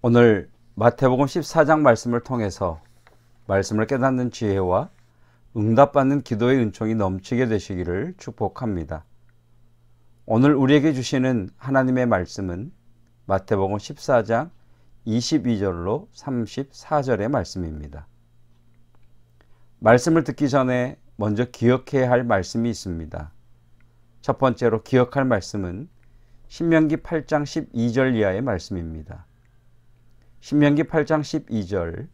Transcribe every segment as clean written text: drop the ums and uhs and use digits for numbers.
오늘 마태복음 14장 말씀을 통해서 말씀을 깨닫는 지혜와 응답받는 기도의 은총이 넘치게 되시기를 축복합니다. 오늘 우리에게 주시는 하나님의 말씀은 마태복음 14장 22절로 34절의 말씀입니다. 말씀을 듣기 전에 먼저 기억해야 할 말씀이 있습니다. 첫 번째로 기억할 말씀은 신명기 8장 12절 이하의 말씀입니다. 신명기 8장 12절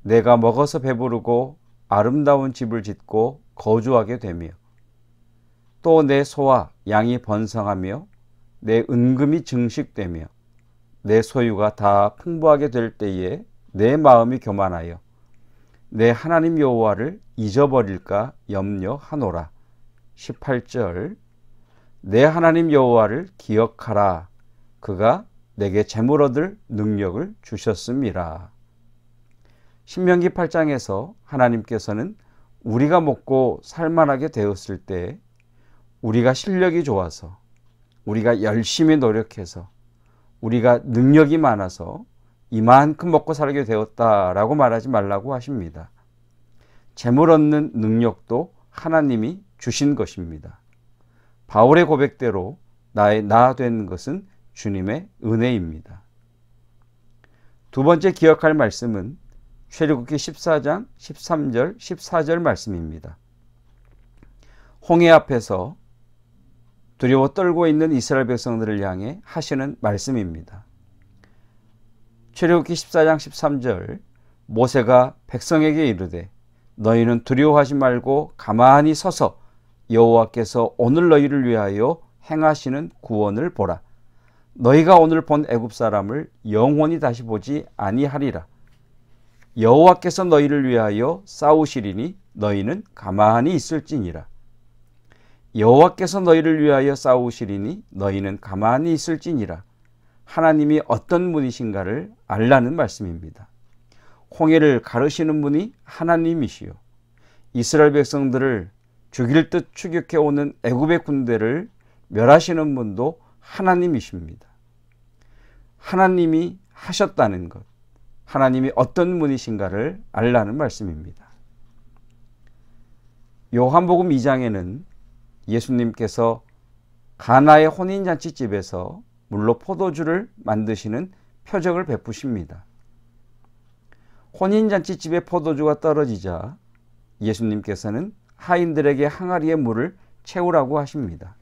내가 먹어서 배부르고 아름다운 집을 짓고 거주하게 되며 또 내 소와 양이 번성하며 내 은금이 증식되며 내 소유가 다 풍부하게 될 때에 내 마음이 교만하여 내 하나님 여호와를 잊어버릴까 염려하노라. 18절 내 하나님 여호와를 기억하라. 그가 내게 재물 얻을 능력을 주셨음이라. 신명기 8장에서 하나님께서는 우리가 먹고 살만하게 되었을 때 우리가 실력이 좋아서 우리가 열심히 노력해서 우리가 능력이 많아서 이만큼 먹고 살게 되었다라고 말하지 말라고 하십니다. 재물 얻는 능력도 하나님이 주신 것입니다. 바울의 고백대로 나의 나 된 것은 주님의 은혜입니다. 두 번째 기억할 말씀은 출애굽기 14장 13절 14절 말씀입니다. 홍해 앞에서 두려워 떨고 있는 이스라엘 백성들을 향해 하시는 말씀입니다. 출애굽기 14장 13절 모세가 백성에게 이르되 너희는 두려워하지 말고 가만히 서서 여호와께서 오늘 너희를 위하여 행하시는 구원을 보라. 너희가 오늘 본 애굽 사람을 영원히 다시 보지 아니하리라. 여호와께서 너희를 위하여 싸우시리니 너희는 가만히 있을지니라. 여호와께서 너희를 위하여 싸우시리니 너희는 가만히 있을지니라. 하나님이 어떤 분이신가를 알라는 말씀입니다. 홍해를 가르시는 분이 하나님이시요 이스라엘 백성들을 죽일 듯 추격해 오는 애굽의 군대를 멸하시는 분도 하나님이십니다. 하나님이 하셨다는 것, 하나님이 어떤 분이신가를 알라는 말씀입니다. 요한복음 2장에는 예수님께서 가나의 혼인잔치집에서 물로 포도주를 만드시는 표적을 베푸십니다. 혼인잔치집에 포도주가 떨어지자 예수님께서는 하인들에게 항아리에 물을 채우라고 하십니다.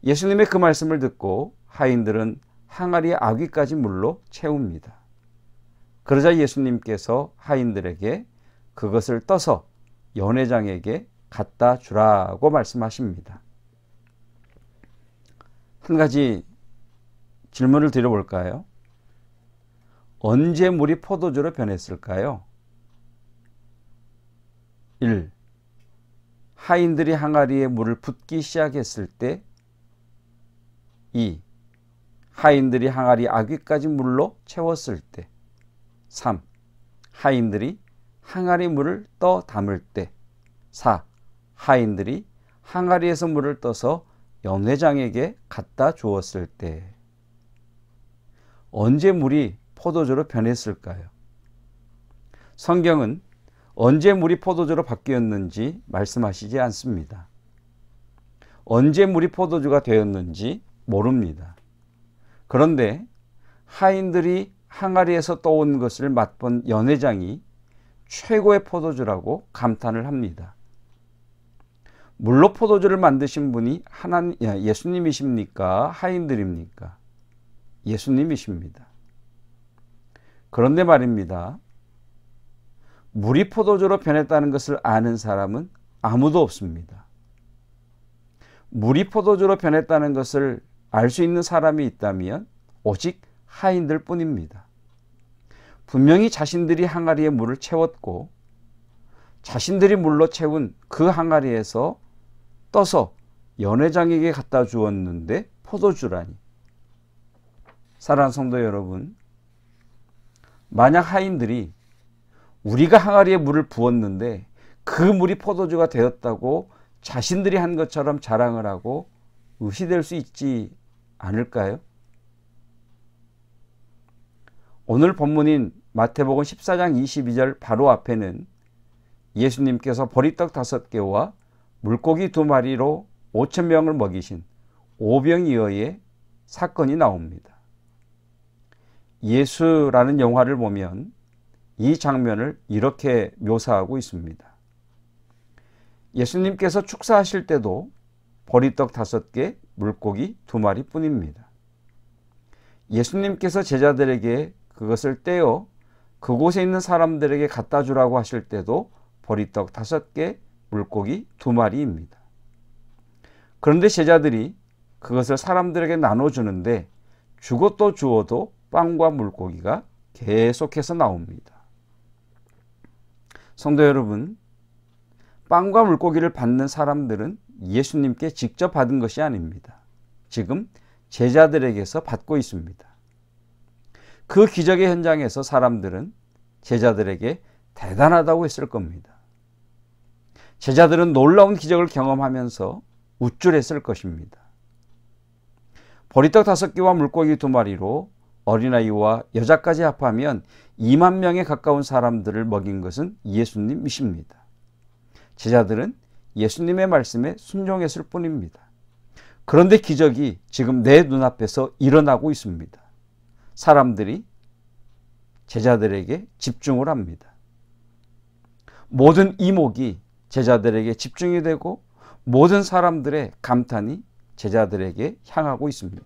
예수님의 그 말씀을 듣고 하인들은 항아리의 아귀까지 물로 채웁니다. 그러자 예수님께서 하인들에게 그것을 떠서 연회장에게 갖다 주라고 말씀하십니다. 한 가지 질문을 드려볼까요? 언제 물이 포도주로 변했을까요? 1. 하인들이 항아리에 물을 붓기 시작했을 때. 2. 하인들이 항아리 아귀까지 물로 채웠을 때. 3. 하인들이 항아리 물을 떠 담을 때. 4. 하인들이 항아리에서 물을 떠서 연회장에게 갖다 주었을 때. 언제 물이 포도주로 변했을까요? 성경은 언제 물이 포도주로 바뀌었는지 말씀하시지 않습니다. 언제 물이 포도주가 되었는지 모릅니다. 그런데 하인들이 항아리에서 떠온 것을 맛본 연회장이 최고의 포도주라고 감탄을 합니다. 물로 포도주를 만드신 분이 예수님이십니까? 하인들입니까? 예수님이십니다. 그런데 말입니다. 물이 포도주로 변했다는 것을 아는 사람은 아무도 없습니다. 물이 포도주로 변했다는 것을 알 수 있는 사람이 있다면 오직 하인들 뿐입니다. 분명히 자신들이 항아리에 물을 채웠고 자신들이 물로 채운 그 항아리에서 떠서 연회장에게 갖다 주었는데 포도주라니. 사랑하는 성도 여러분, 만약 하인들이 우리가 항아리에 물을 부었는데 그 물이 포도주가 되었다고 자신들이 한 것처럼 자랑을 하고 의시될 수 있지 않을까요? 오늘 본문인 마태복음 14장 22절 바로 앞에는 예수님께서 보리떡 5개와 물고기 2마리로 5,000명을 먹이신 오병이어의 사건이 나옵니다. 예수라는 영화를 보면 이 장면을 이렇게 묘사하고 있습니다. 예수님께서 축사하실 때도 보리떡 5개, 물고기 2마리 뿐입니다. 예수님께서 제자들에게 그것을 떼어 그곳에 있는 사람들에게 갖다 주라고 하실 때도 보리떡 5개, 물고기 2마리입니다. 그런데 제자들이 그것을 사람들에게 나눠주는데 주고 또 주어도 빵과 물고기가 계속해서 나옵니다. 성도 여러분, 빵과 물고기를 받는 사람들은 예수님께 직접 받은 것이 아닙니다. 지금 제자들에게서 받고 있습니다. 그 기적의 현장에서 사람들은 제자들에게 대단하다고 했을 겁니다. 제자들은 놀라운 기적을 경험하면서 우쭐했을 것입니다. 보리떡 5개와 물고기 2마리로 어린아이와 여자까지 합하면 2만 명에 가까운 사람들을 먹인 것은 예수님이십니다. 제자들은 예수님의 말씀에 순종했을 뿐입니다. 그런데 기적이 지금 내 눈앞에서 일어나고 있습니다. 사람들이 제자들에게 집중을 합니다. 모든 이목이 제자들에게 집중이 되고 모든 사람들의 감탄이 제자들에게 향하고 있습니다.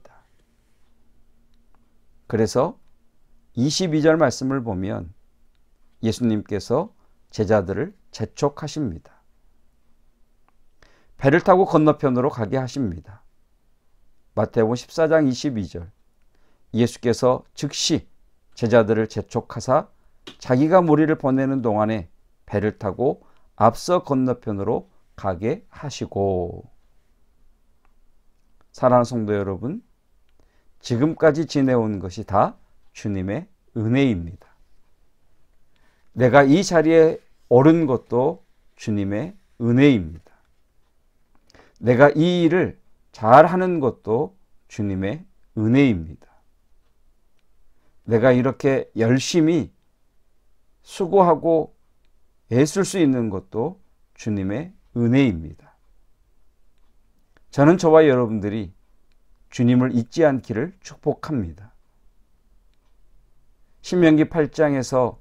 그래서 22절 말씀을 보면 예수님께서 제자들을 재촉하십니다. 배를 타고 건너편으로 가게 하십니다. 마태복음 14장 22절 예수께서 즉시 제자들을 재촉하사 자기가 무리를 보내는 동안에 배를 타고 앞서 건너편으로 가게 하시고. 사랑하는 성도 여러분, 지금까지 지내온 것이 다 주님의 은혜입니다. 내가 이 자리에 오른 것도 주님의 은혜입니다. 내가 이 일을 잘하는 것도 주님의 은혜입니다. 내가 이렇게 열심히 수고하고 애쓸 수 있는 것도 주님의 은혜입니다. 저는 저와 여러분들이 주님을 잊지 않기를 축복합니다. 신명기 8장에서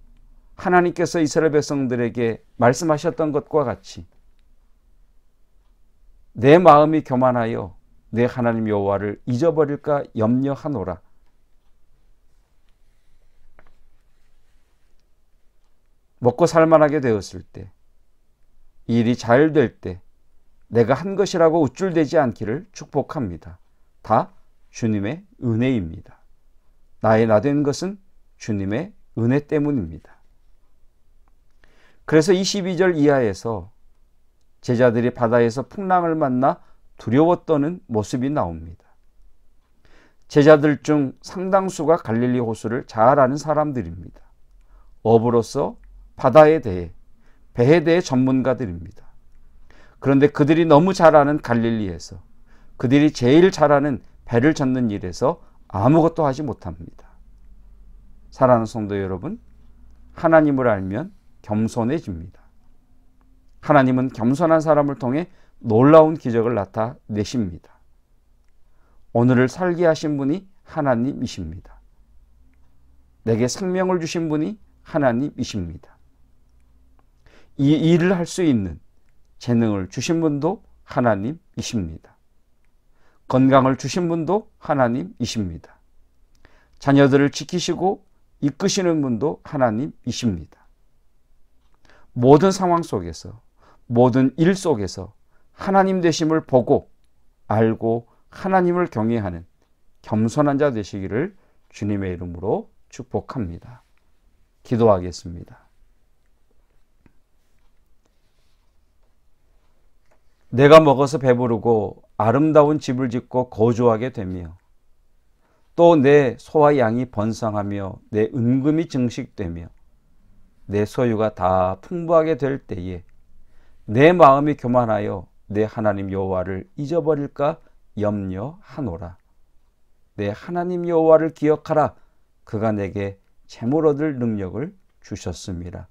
하나님께서 이스라엘 백성들에게 말씀하셨던 것과 같이 내 마음이 교만하여 내 하나님 여호와를 잊어버릴까 염려하노라. 먹고 살만하게 되었을 때, 일이 잘 될 때 내가 한 것이라고 우쭐대지 않기를 축복합니다. 다 주님의 은혜입니다. 나의 나된 것은 주님의 은혜 때문입니다. 그래서 22절 이하에서 제자들이 바다에서 풍랑을 만나 두려워 떠는 모습이 나옵니다. 제자들 중 상당수가 갈릴리 호수를 잘 아는 사람들입니다. 어부로서 바다에 대해, 배에 대해 전문가들입니다. 그런데 그들이 너무 잘 아는 갈릴리에서, 그들이 제일 잘 아는 배를 젓는 일에서 아무것도 하지 못합니다. 사랑하는 성도 여러분, 하나님을 알면 겸손해집니다. 하나님은 겸손한 사람을 통해 놀라운 기적을 나타내십니다. 오늘을 살게 하신 분이 하나님이십니다. 내게 생명을 주신 분이 하나님이십니다. 이 일을 할 수 있는 재능을 주신 분도 하나님이십니다. 건강을 주신 분도 하나님이십니다. 자녀들을 지키시고 이끄시는 분도 하나님이십니다. 모든 상황 속에서, 모든 일 속에서 하나님 되심을 보고 알고 하나님을 경외하는 겸손한 자 되시기를 주님의 이름으로 축복합니다. 기도하겠습니다. 내가 먹어서 배부르고 아름다운 집을 짓고 거주하게 되며 또 내 소와 양이 번성하며 내 은금이 증식되며 내 소유가 다 풍부하게 될 때에 내 마음이 교만하여 내 하나님 여호와를 잊어버릴까 염려하노라. 내 하나님 여호와를 기억하라. 그가 내게 재물 얻을 능력을 주셨습니다.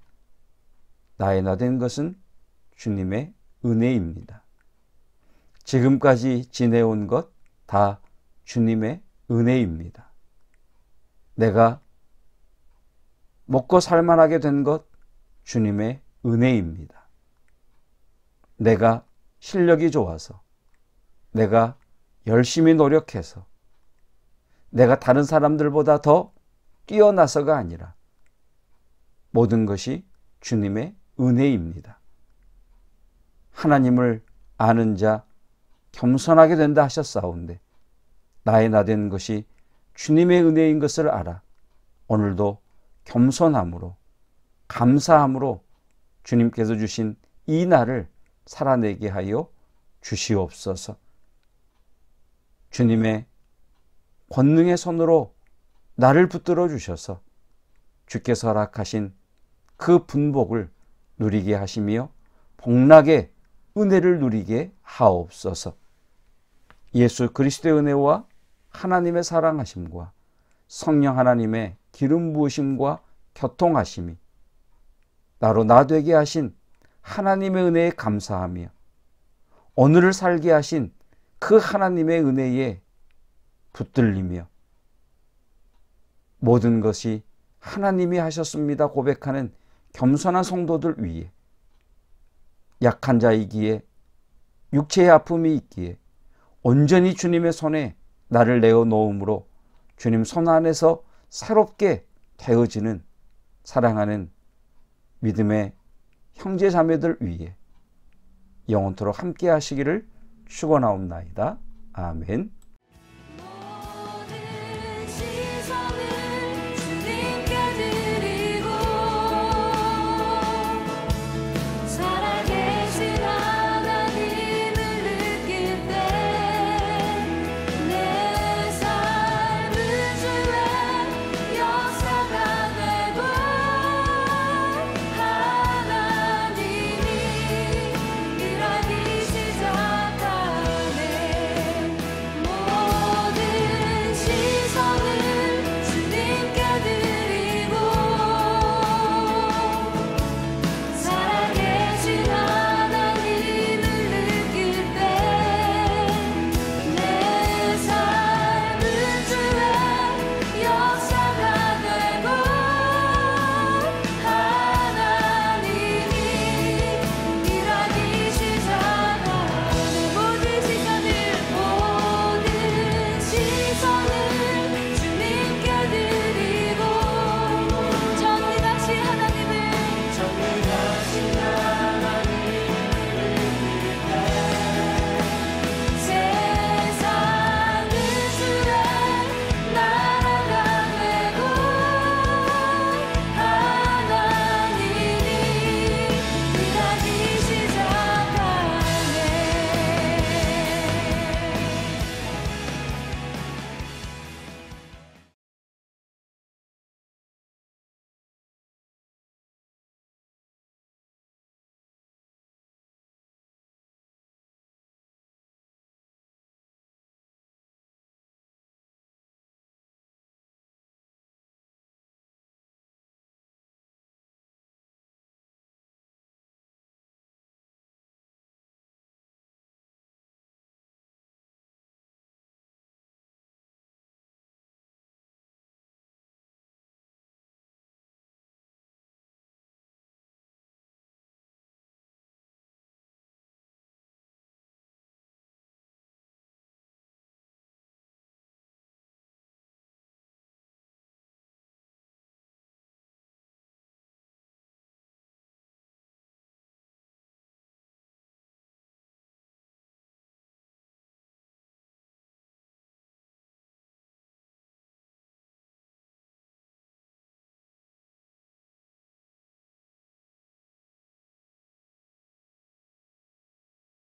나의 나 된 것은 주님의 은혜입니다. 지금까지 지내온 것 다 주님의 은혜입니다. 내가 먹고 살만하게 된 것 주님의 은혜입니다. 내가 실력이 좋아서, 내가 열심히 노력해서, 내가 다른 사람들보다 더 뛰어나서가 아니라 모든 것이 주님의 은혜입니다. 하나님을 아는 자 겸손하게 된다 하셨사온데 나의 나 된 것이 주님의 은혜인 것을 알아 오늘도 겸손함으로 감사함으로 주님께서 주신 이 날을 살아내게 하여 주시옵소서. 주님의 권능의 손으로 나를 붙들어 주셔서 주께서 허락하신 그 분복을 누리게 하시며 복락의 은혜를 누리게 하옵소서. 예수 그리스도의 은혜와 하나님의 사랑하심과 성령 하나님의 기름 부으심과 교통하심이 나로 나 되게 하신 하나님의 은혜에 감사하며 오늘을 살게 하신 그 하나님의 은혜에 붙들리며 모든 것이 하나님이 하셨습니다 고백하는 겸손한 성도들 위해 약한 자이기에 육체의 아픔이 있기에 온전히 주님의 손에 나를 내어놓음으로 주님 손 안에서 새롭게 되어지는 사랑하는 믿음의 형제 자매들 위해 영원토록 함께 하시기를 축원하옵나이다. 아멘.